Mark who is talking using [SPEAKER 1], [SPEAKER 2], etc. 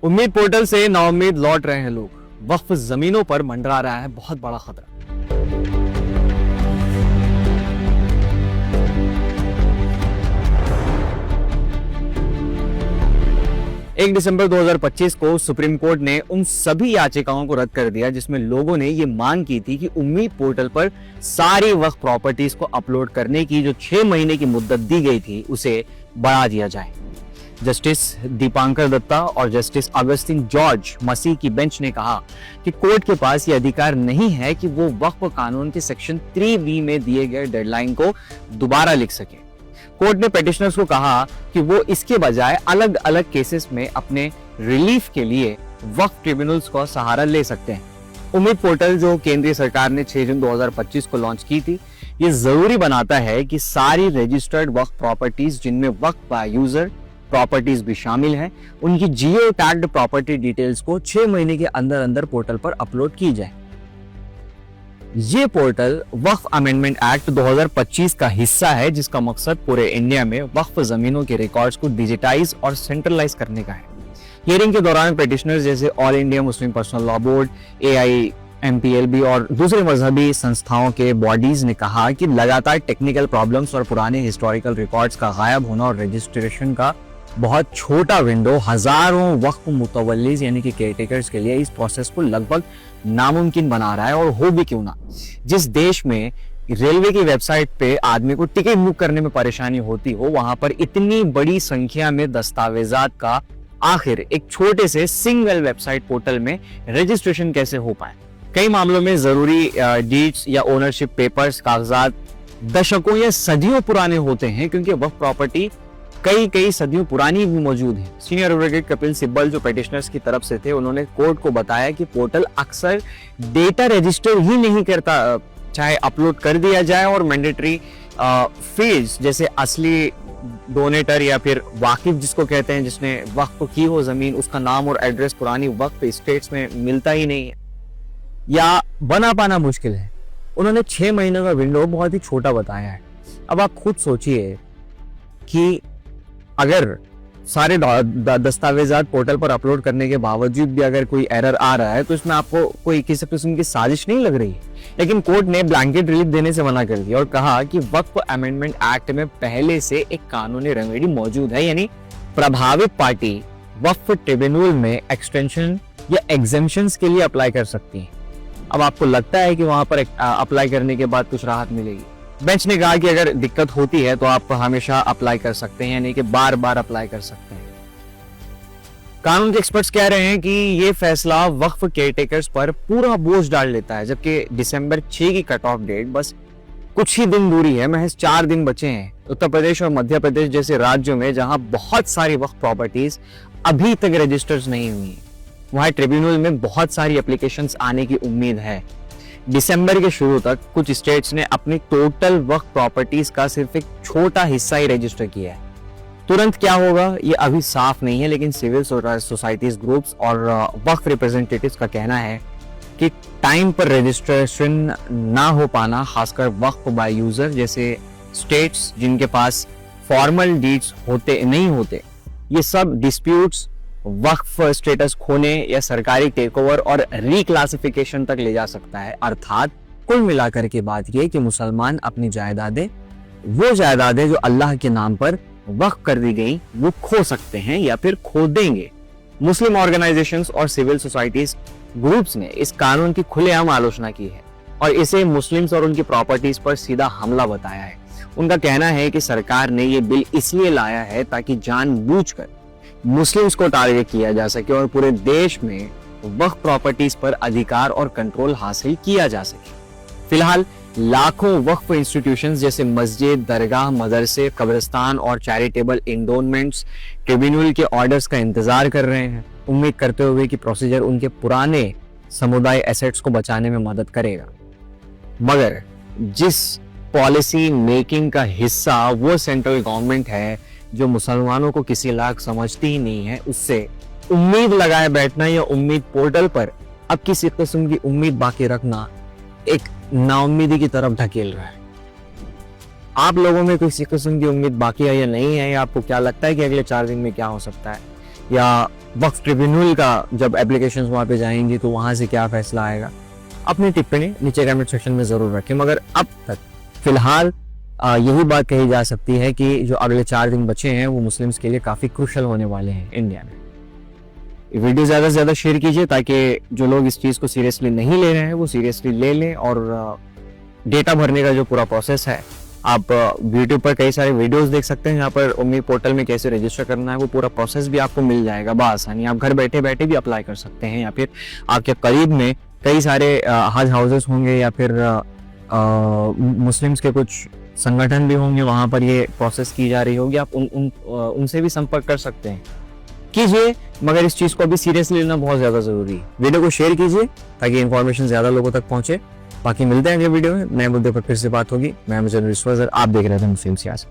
[SPEAKER 1] उम्मीद पोर्टल से नाउम्मीद लौट रहे हैं लोग। वक्फ जमीनों पर मंडरा रहा है बहुत बड़ा खतरा। एक दिसंबर 2025 को सुप्रीम कोर्ट ने उन सभी याचिकाओं को रद्द कर दिया जिसमें लोगों ने ये मांग की थी कि उम्मीद पोर्टल पर सारी वक्फ प्रॉपर्टीज को अपलोड करने की जो 6 महीने की मुद्दत दी गई थी उसे बढ़ा दिया जाए। जस्टिस दीपांकर दत्ता और जस्टिस अगस्तिन जॉर्ज मसीह की बेंच ने कहा कि कोर्ट के पास ये अधिकार नहीं है कि वो वक्फ कानून के सेक्शन 3B में दिए गए डेडलाइन को दोबारा लिख सके। कोर्ट ने पेटिशनर्स को कहा कि वो इसके बजाय अलग अलग केसेस में अपने रिलीफ के लिए वक्फ ट्रिब्यूनल्स का सहारा ले सकते हैं। उम्मीद पोर्टल जो केंद्रीय सरकार ने 6 जून 2025 को लॉन्च की थी, ये जरूरी बनाता है कि सारी रजिस्टर्ड वक्फ प्रॉपर्टीज जिनमें वक्फ बाय यूजर प्रॉपर्टीज भी शामिल हैं, उनकी जियो टैग्ड प्रॉपर्टी डिटेल्स को 6 महीने के अंदर अंदर पोर्टल पर अपलोड की जाए। ये पोर्टल वक्फ अमेंडमेंट एक्ट 2025 का हिस्सा है जिसका मकसद पूरे इंडिया में वक्फ जमीनों के रिकॉर्ड्स को डिजिटाइज और सेंट्रलाइज करने का है। हियरिंग के दौरान पेटिशनर्स जैसे all India Muslim personal law board, AIMPLB और दूसरे मजहबी संस्थाओं के बॉडीज ने कहा कि लगातार टेक्निकल प्रॉब्लम्स और पुराने हिस्टोरिकल रिकॉर्ड्स का गायब होना और रजिस्ट्रेशन का बहुत छोटा विंडो हजारों वक्फ मुतवल्लिज यानी कि केयरटेकर्स के लिए इस प्रोसेस को लगभग नामुमकिन बना रहा है। और हो भी क्यों ना, जिस देश में रेलवे की वेबसाइट पे आदमी को टिकट बुक करने में परेशानी होती हो, वहां पर इतनी बड़ी संख्या में दस्तावेजात का आखिर एक छोटे से सिंगल वेबसाइट पोर्टल में रजिस्ट्रेशन कैसे हो पाए। कई मामलों में जरूरी डीड्स या ओनरशिप पेपर्स, कागजात दशकों या सदियों पुराने होते हैं क्योंकि वक्फ प्रॉपर्टी कई सदियों पुरानी भी मौजूद है। सीनियर एडवोकेट कपिल सिब्बल जो पेटिशनर्स की तरफ से थे, उन्होंने कोर्ट को बताया कि पोर्टल अक्सर डेटा रजिस्टर ही नहीं करता, चाहे अपलोड कर दिया जाए और मैंडेटरी फील्ड्स जैसे असली डोनेटर या फिर वाकिफ जिसको कहते हैं, जिसने वक्फ की हो जमीन, उसका नाम और एड्रेस पुरानी वक्फ स्टेट्स में मिलता ही नहीं है या बना पाना मुश्किल है। उन्होंने 6 महीने का विंडो बहुत ही छोटा बताया है। अब आप खुद सोचिए कि अगर सारे दस्तावेजात पोर्टल पर अपलोड करने के बावजूद भी अगर कोई एरर आ रहा है तो इसमें आपको कोई किसी किस्म की साजिश नहीं लग रही। लेकिन कोर्ट ने ब्लैंकेट रिलीफ देने से मना कर दिया और कहा कि वक्फ अमेंडमेंट एक्ट में पहले से एक कानूनी रेमेडी मौजूद है, यानी प्रभावित पार्टी वक्फ ट्रिब्यूनल में एक्सटेंशन या एग्जेम्पशंस के लिए अप्लाई कर सकती है। अब आपको लगता है कि वहां पर अप्लाई करने के बाद कुछ राहत मिलेगी? बेंच ने कहा कि अगर दिक्कत होती है तो आप हमेशा अप्लाई कर सकते हैं, यानी कि बार बार अप्लाई कर सकते हैं। कानून के एक्सपर्ट्स कह रहे हैं कि ये फैसला वक्फ केयरटेकर्स पर पूरा बोझ डाल लेता है, जबकि दिसंबर 6 की कट ऑफ डेट बस कुछ ही दिन दूरी है, महज 4 दिन बचे हैं। उत्तर प्रदेश और मध्य प्रदेश जैसे राज्यों में जहां बहुत सारी वक्फ प्रॉपर्टीज अभी तक रजिस्टर्ड नहीं हुई, वहां ट्रिब्यूनल में बहुत सारी एप्लीकेशंस आने की उम्मीद है। दिसंबर के शुरू तक कुछ स्टेट्स ने अपनी टोटल वक्फ प्रॉपर्टीज का सिर्फ एक छोटा हिस्सा ही रजिस्टर किया है। तुरंत क्या होगा ये अभी साफ नहीं है, लेकिन सिविल सोसाइटीज ग्रुप्स और वक्फ रिप्रेजेंटेटिव्स का कहना है कि टाइम पर रजिस्ट्रेशन ना हो पाना, खासकर वक्फ बाय यूजर जैसे स्टेट्स जिनके पास फॉर्मल डीड्स नहीं होते, ये सब डिस्प्यूट्स वक्फ स्टेटस खोने या सरकारी टेकओवर और रिक्लासिफिकेशन तक ले जा सकता है। अर्थात कुल मिलाकर के बात यह कि मुसलमान अपनी जायदादें, वो जायदादें जो अल्लाह के नाम पर वक्फ कर दी गई, वो खो सकते हैं या फिर खो देंगे। मुस्लिम ऑर्गेनाइजेशंस और सिविल सोसाइटीज ग्रुप्स ने इस कानून की खुलेआम आलोचना की है और इसे मुस्लिम्स और उनकी प्रॉपर्टीज पर सीधा हमला बताया है। उनका कहना है कि सरकार ने ये बिल इसलिए लाया है ताकि जानबूझकर मुस्लिम्स को टारगेट किया जा सके और पूरे देश में वक्फ प्रॉपर्टीज पर अधिकार और कंट्रोल हासिल किया जा सके। फिलहाल लाखों वक्फ इंस्टीट्यूशंस जैसे मस्जिद, दरगाह, मदरसे, कब्रिस्तान और चैरिटेबल एंडोमेंट्स ट्रिब्यूनल के ऑर्डर्स का इंतजार कर रहे हैं, उम्मीद करते हुए कि प्रोसीजर उनके पुराने समुदाय एसेट्स को बचाने में मदद करेगा। मगर जिस पॉलिसी मेकिंग का हिस्सा वो सेंट्रल गवर्नमेंट है जो मुसलमानों को किसी लायक समझती ही नहीं है, उससे उम्मीद लगाए बैठना या उम्मीद पोर्टल पर अब किसी किस्म की उम्मीद बाकी रखना एक नाउम्मीदी की तरफ ढकेल रहा है। आप लोगों में किसी किस्म की उम्मीद बाकी है या नहीं है, या आपको क्या लगता है कि अगले 4 दिन में क्या हो सकता है? या वक्फ ट्रिब्यूनल का जब एप्लीकेशन वहाँ पे जाएंगी तो वहाँ से क्या फैसला आएगा, अपनी टिप्पणी नीचे कमेंट सेक्शन में जरूर रखें। मगर अब तक फिलहाल यही बात कही जा सकती है कि जो अगले 4 दिन बचे हैं वो मुस्लिम्स के लिए काफी क्रूशल होने वाले हैं इंडिया में। ये वीडियो ज्यादा से ज्यादा शेयर कीजिए ताकि जो लोग इस चीज को सीरियसली नहीं ले रहे हैं वो सीरियसली ले लें। और डेटा भरने का जो पूरा प्रोसेस है, आप यूट्यूब पर कई सारे वीडियोस देख सकते हैं यहाँ पर उम्मी पोर्टल में कैसे रजिस्टर करना है, वो पूरा प्रोसेस भी आपको मिल जाएगा बआसानी। आप घर बैठे बैठे भी अप्लाई कर सकते हैं, या फिर आपके करीब में कई सारे हज हाउसेस होंगे या फिर मुस्लिम्स के कुछ संगठन भी होंगे, वहां पर ये प्रोसेस की जा रही होगी। आप उनसे भी संपर्क कर सकते हैं, कीजिए। मगर इस चीज को अभी सीरियसली लेना बहुत ज्यादा जरूरी है। वीडियो को शेयर कीजिए ताकि इन्फॉर्मेशन ज्यादा लोगों तक पहुंचे। बाकी मिलते हैं अगले वीडियो में, नए मुद्दे पर फिर से बात होगी। मैं मुझे आप देख रहे थे मुस्लिम सियासत।